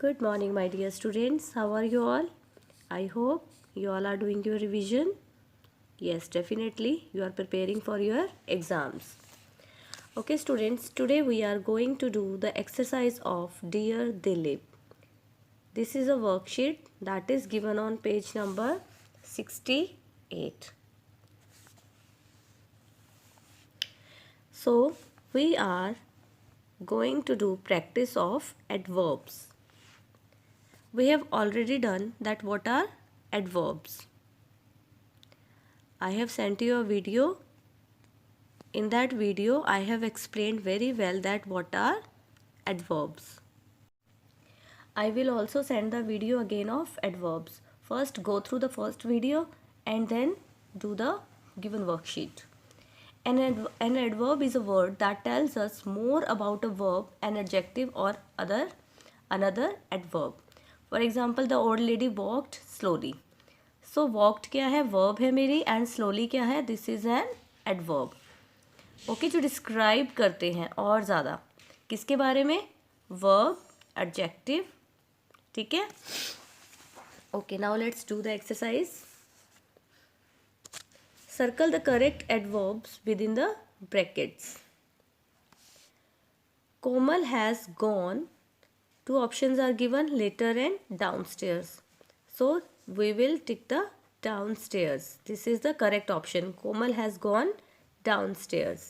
Good morning, my dear students. How are you all? I hope you all are doing your revision. Yes, definitely you are preparing for your exams. Okay, students, today we are going to do the exercise of Dear Dilip. This is a worksheet that is given on page number 68. So, we are going to do practice of adverbs. We have already done that what are adverbs. I have sent you a video. In that video, I have explained very well that what are adverbs. I will also send the video again of adverbs. First go through the first video and then do the given worksheet. An adverb is a word that tells us more about a verb, an adjective or another adverb. For example, the old lady walked slowly. So walked क्या है? Verb है मेरी and slowly क्या है? This is an adverb. Okay जो describe करते हैं और ज़्यादा किसके बारे में? Verb, adjective. ठीक है. Okay now let's do the exercise. Circle the correct adverbs with in the brackets. Komal has gone. Two options are given, later and downstairs. So we will tick the downstairs. This is the correct option. Komal has gone downstairs.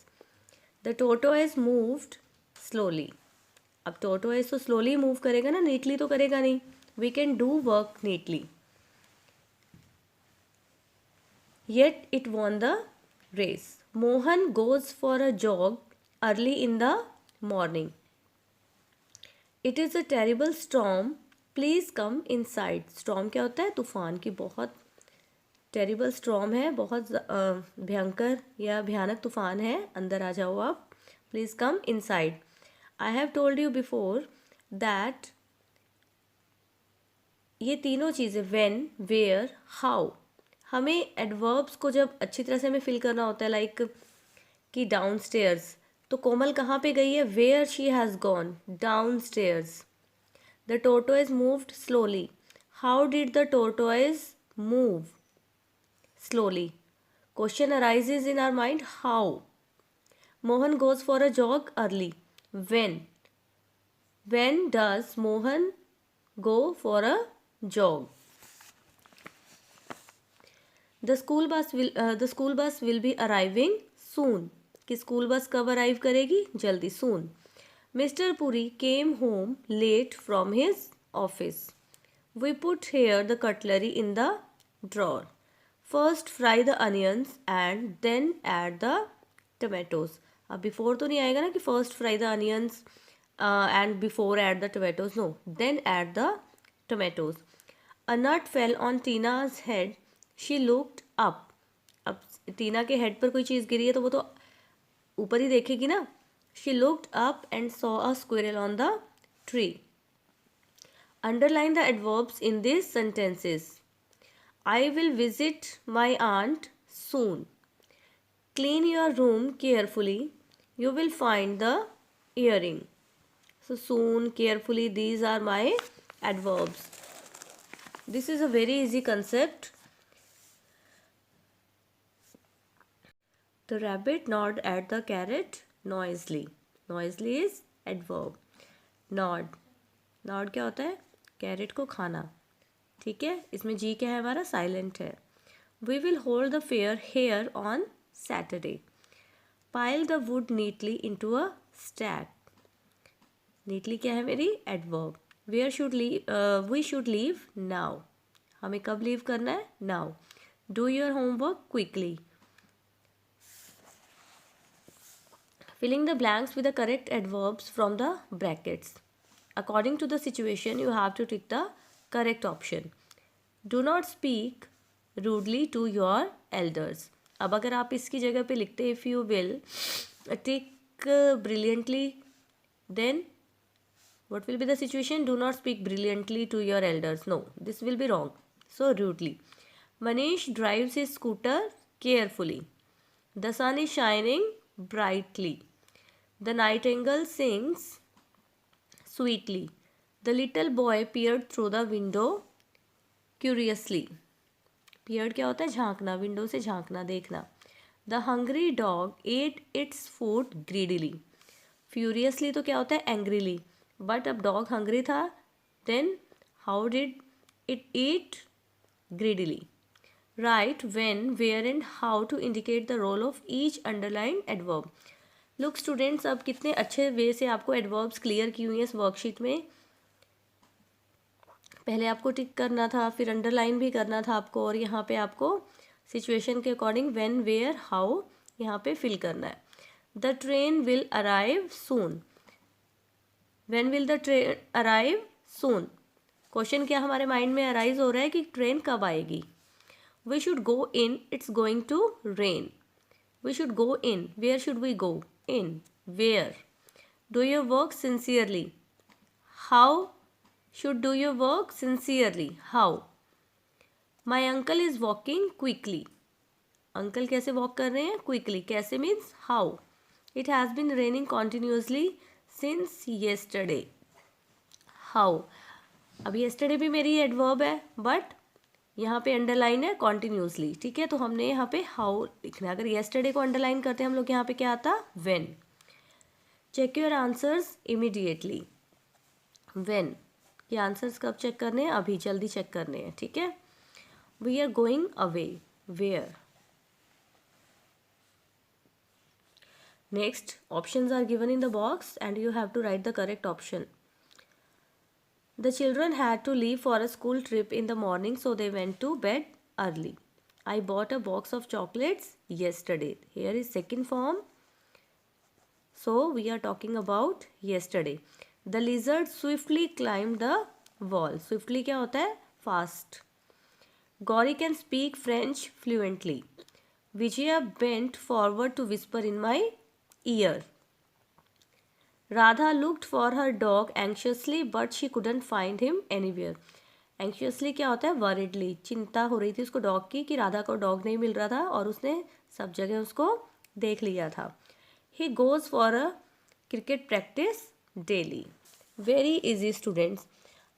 The tortoise moved slowly. अब tortoise तो slowly move करेगा ना, neatly तो करेगा नहीं. We can do work neatly. Yet it won the race. Mohan goes for a jog early in the morning. It is a terrible storm. Please come inside. Storm क्या होता है? तूफान की बहुत टेरिबल स्टॉर्म है, बहुत भयंकर या भयानक तूफान है, अंदर आ जाओ आप. Please come inside. I have told you before that ये तीनों चीज़ें व्हेन, वेयर, हाउ, हमें एडवर्ब्स को जब अच्छी तरह से हमें फिल करना होता है. लाइक कि डाउन स्टेयर्स, तो कोमल कहाँ पे गई है? Where she has gone downstairs. The tortoise moved slowly. How did the tortoise move slowly? Question arises in our mind, how? Mohan goes for a jog early. When? When does Mohan go for a jog? The school bus will be arriving soon. कि school bus कब arrive करेगी? जल्दी, soon. Mr. Puri came home late from his office. We put here the cutlery in the drawer. First fry the onions and then add the tomatoes. अब before तो नहीं आएगा ना कि first fry the onions and before add the tomatoes. No, then add the tomatoes. A nut fell on Tina's head. She looked up. अब Tina के head पर कोई चीज़ गिरी है तो वो तो ऊपर ही देखेगी ना. She looked up and saw a squirrel on the tree. Underline the adverbs in this sentences. I will visit my aunt soon. Clean your room carefully. You will find the earring. So soon, carefully, these are my adverbs. This is a very easy concept. The rabbit gnawed at the carrot noisily. Noisily is adverb. Gnawed. Gnawed क्या होता है? Carat को खाना. ठीक है, इसमें जी क्या है हमारा? साइलेंट है. We will hold the fair here on Saturday. Pile the wood neatly into a stack. Neatly क्या है मेरी? Adverb. Where should we should leave now. हमें कब लीव करना है? Now. Do your homework quickly. Filling the blanks with the correct adverbs from the brackets. According to the situation you have to tick the correct option. Do not speak rudely to your elders. अब अगर आप इसकी जगह पे लिखते if you will take brilliantly, then what will be the situation? Do not speak brilliantly to your elders. No, this will be wrong. So rudely. Manish drives his scooter carefully. The sun is shining brightly. The nightingale sings sweetly. The little boy peered through the window curiously. Peered क्या होता है? झांकना, window से झांकना, देखना. The hungry dog ate its food greedily. Furiously तो क्या होता है? Angrily. But अब dog hungry था, then how did it eat? Greedily. Write when, where and how to indicate the role of each underlined adverb. Look students, अब कितने अच्छे वे से आपको एडवर्ब्स क्लियर की हुई हैं इस वर्कशीट में. पहले आपको टिक करना था, फिर अंडरलाइन भी करना था आपको, और यहाँ पे आपको सिचुएशन के अकॉर्डिंग व्हेन, वेयर, हाउ यहाँ पे फिल करना है. The train will arrive soon. When will the train arrive soon. Question क्या हमारे माइंड में अराइज हो रहा है कि ट्रेन कब आएगी. We should go in, it's going to rain. We should go in, where should we go in, where. Do your work sincerely. How should do your work sincerely. How? My uncle is walking quickly. Uncle कैसे walk कर रहे हैं? Quickly. कैसे means how? It has been raining continuously since yesterday. How? अब yesterday भी मेरी adverb है, but यहाँ पे underline है continuously. ठीक है, तो हमने यहाँ पे how लिखना है. अगर yesterday को underline करते हैं हम लोग, यहाँ पे क्या आता? When. Check your answers immediately. When. ये आंसर्स कब चेक करने हैं? अभी, जल्दी चेक करने हैं. ठीक है. We are going away. Where. Next, options are given in the box and you have to write the correct option. The children had to leave for a school trip in the morning, so they went to bed early. I bought a box of chocolates yesterday. Here is second form. So we are talking about yesterday. The lizard swiftly climbed the wall. Swiftly क्या होता है? Fast. Gauri can speak French fluently. Vijaya bent forward to whisper in my ear. Radha looked for her dog anxiously, but she couldn't find him anywhere. Anxiously क्या होता है? Worriedly. चिंता हो रही थी उसको डॉग की कि राधा को डॉग नहीं मिल रहा था, और उसने सब जगह उसको देख लिया था. He goes for a cricket practice daily. Very easy students.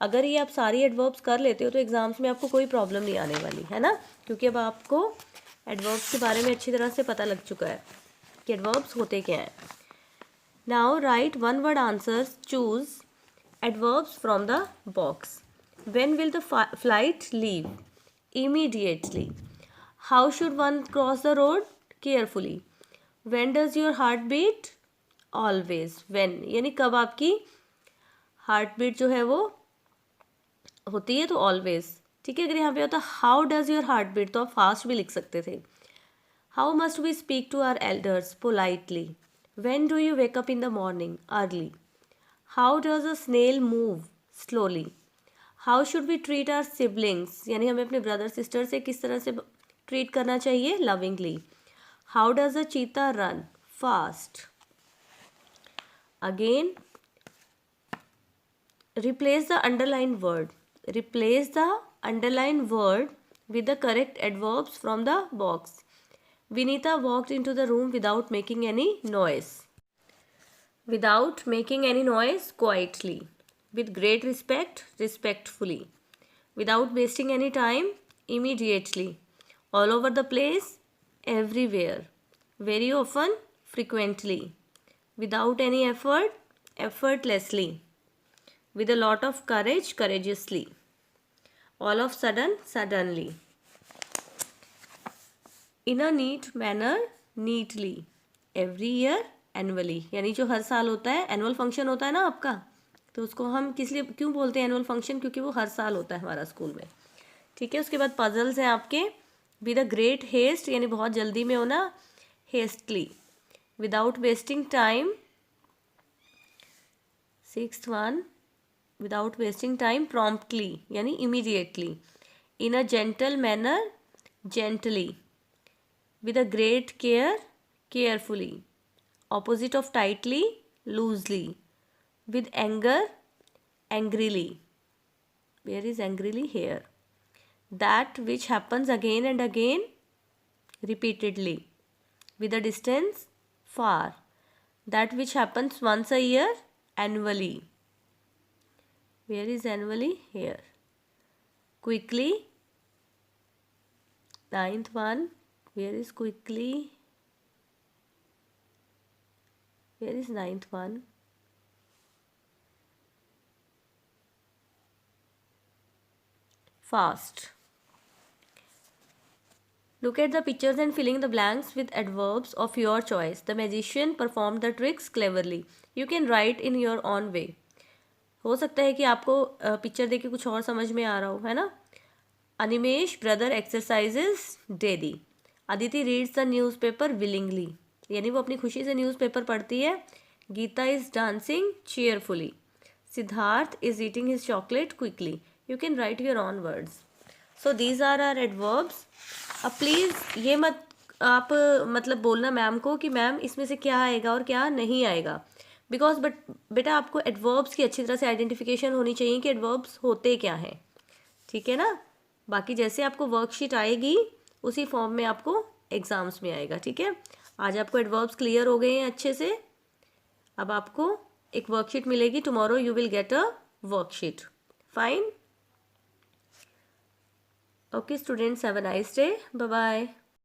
अगर ये आप सारी एडवर्ब्स कर लेते हो तो एग्जाम्स में आपको कोई प्रॉब्लम नहीं आने वाली है ना, क्योंकि अब आपको एडवर्ब्स के बारे में अच्छी तरह से पता लग चुका है कि एडवर्ब्स होते क्या हैं. Now right one word answers. Choose adverbs from the box. When will the flight leave? Immediately. How should one cross the road? Carefully. When does your heart beat? Always. When यानी कब आपकी heart beat जो है वो होती है, तो always. ठीक है. अगर यहाँ पे होता how does your heart beat, तो आप फास्ट भी लिख सकते थे. How must we speak to our elders? Politely. When do you wake up in the morning? Early. How does a snail move? Slowly. How should we treat our siblings, यानी हमें अपने brother sister से किस तरह से treat करना चाहिए? Lovingly. How does a cheetah run? Fast. Again, replace the underlined word. Replace the underlined word with the correct adverbs from the box. Vinita walked into the room without making any noise. Without making any noise, quietly. With great respect, respectfully. Without wasting any time, immediately. All over the place, everywhere. Very often, frequently. Without any effort, effortlessly. With a lot of courage, courageously. All of sudden, suddenly. In a neat manner, neatly. Every year, annually. यानी जो हर साल होता है, annual function होता है ना आपका, तो उसको हम किस लिए क्यों बोलते हैं एनुअल फंक्शन? क्योंकि वो हर साल होता है हमारा स्कूल में. ठीक है. उसके बाद पजल्स हैं आपके. विद अ ग्रेट हेस्ट, यानी बहुत जल्दी में होना. Hastily. Without wasting time. Sixth one, without wasting time. Promptly, यानी immediately. In a gentle manner, gently. With a great care, carefully. Opposite of tightly, loosely. With anger, angrily. Where is angrily? Here. That which happens again and again, repeatedly. With a distance, far. That which happens once a year, annually. Where is annually? Here. Quickly. Ninth one. Where is quickly? Where is ninth one? Fast. Look at the pictures and filling the blanks with adverbs of your choice. The magician performed the tricks cleverly. You can write in your own way. हो सकता है कि आपको picture देख के कुछ और समझ में आ रहा हो, है ना. Animesh brother exercises daily. Aditi reads the newspaper willingly, यानी वो अपनी खुशी से न्यूज़पेपर पढ़ती है. Geeta is dancing cheerfully. Siddharth is eating his chocolate quickly. You can write your own words. So these are are adverbs. अब प्लीज़ ये मत आप मतलब बोलना मैम को कि मैम इसमें से क्या आएगा और क्या नहीं आएगा, बिकॉज बेटा आपको एडवर्ब्स की अच्छी तरह से आइडेंटिफिकेशन होनी चाहिए कि एडवर्ब्स होते क्या हैं. ठीक है ना. बाकी जैसे आपको वर्कशीट आएगी उसी फॉर्म में आपको एग्ज़ाम्स में आएगा. ठीक है. आज आपको एडवर्ब्स क्लियर हो गए हैं अच्छे से. अब आपको एक वर्कशीट मिलेगी. Tomorrow you will get a worksheet. Fine. Okay students, have a nice day. Bye bye.